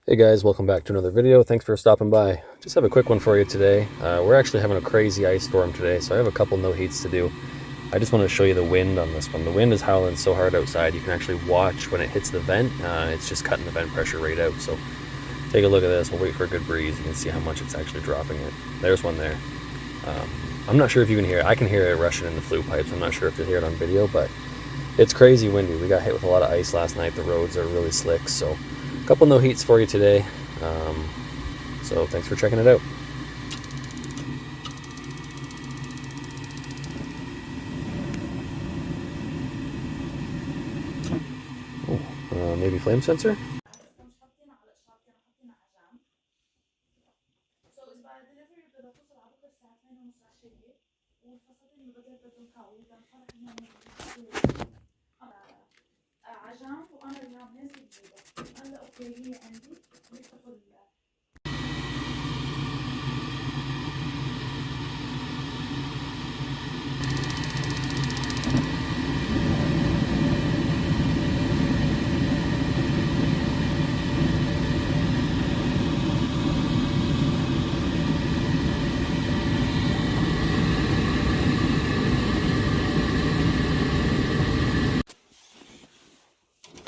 Hey guys, welcome back to another video. Thanks for stopping by. Just have a quick one for you today. We're actually having a crazy ice storm today, so I have a couple no heats to do. I just want to show you the wind on this one. The wind is howling so hard outside, you can actually watch when it hits the vent. It's just cutting the vent pressure right out. So take a look at this. We'll wait for a good breeze. You can see how much it's actually dropping it. There's one there. I'm not sure if you can hear it. I can hear it rushing in the flue pipes. I'm not sure if you'll hear it on video, but it's crazy windy. We got hit with a lot of ice last night. The roads are really slick, so a couple no heats for you today. So thanks for checking it out. Maybe flame sensor?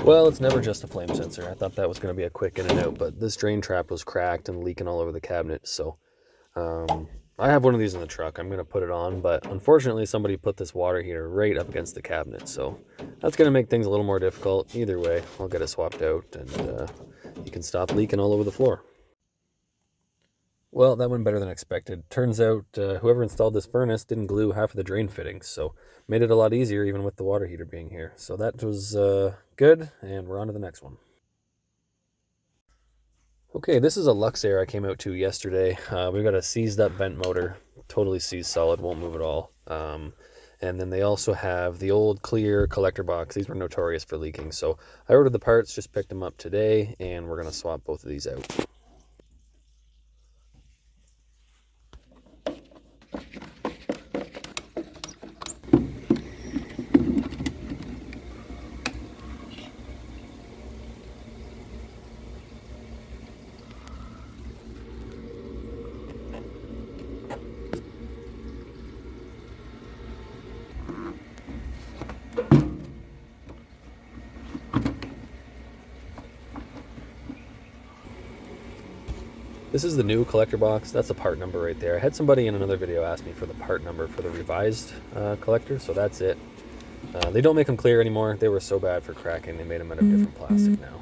Well, it's never just a flame sensor. I thought that was going to be a quick in and out, but this drain trap was cracked and leaking all over the cabinet. So I have one of these in the truck. I'm going to put it on, but unfortunately somebody put this water heater right up against the cabinet. So that's going to make things a little more difficult. Either way, I'll get it swapped out and you can stop leaking all over the floor. Well, that went better than expected. Turns out whoever installed this furnace didn't glue half of the drain fittings, so made it a lot easier even with the water heater being here. So that was good, and we're on to the next one. Okay, this is a Luxaire I came out to yesterday. We've got a seized up vent motor, totally seized solid, won't move at all. And then they also have the old clear collector box. These were notorious for leaking, so I ordered the parts, just picked them up today, and we're going to swap both of these out. This is the new collector box. That's the part number right there. I had somebody in another video ask me for the part number for the revised collector, so that's it. They don't make them clear anymore. They were so bad for cracking, they made them out of different plastic now.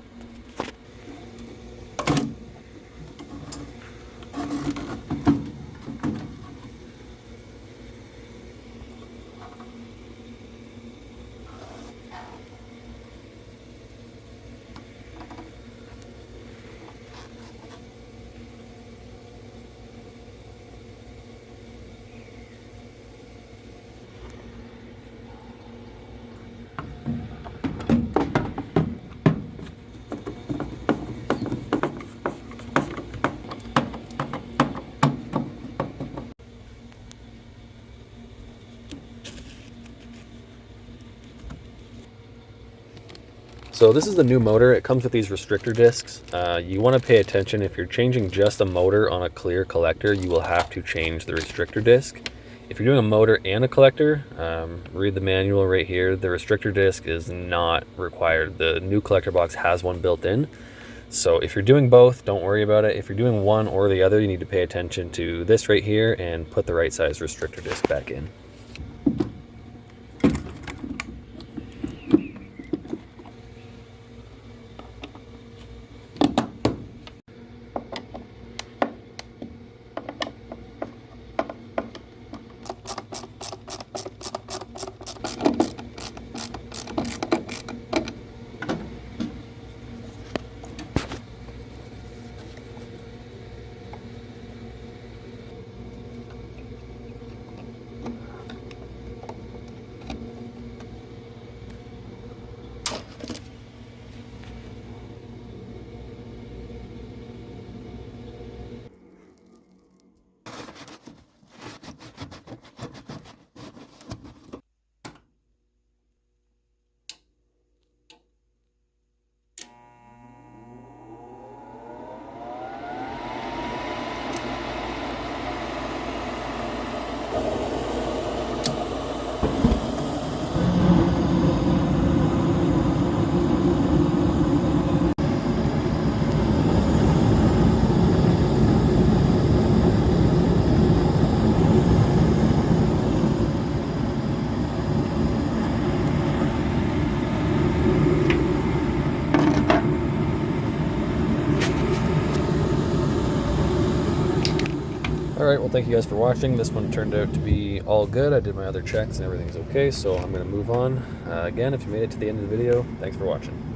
So this is the new motor. It comes with these restrictor discs. You want to pay attention. If you're changing just a motor on a clear collector, you will have to change the restrictor disc. If you're doing a motor and a collector, read the manual right here. The restrictor disc is not required. The new collector box has one built in. So if you're doing both, don't worry about it. If you're doing one or the other, you need to pay attention to this right here and put the right size restrictor disc back in. Alright, well thank you guys for watching. This one turned out to be all good. I did my other checks and everything's okay, so I'm going to move on. Again, if you made it to the end of the video, thanks for watching.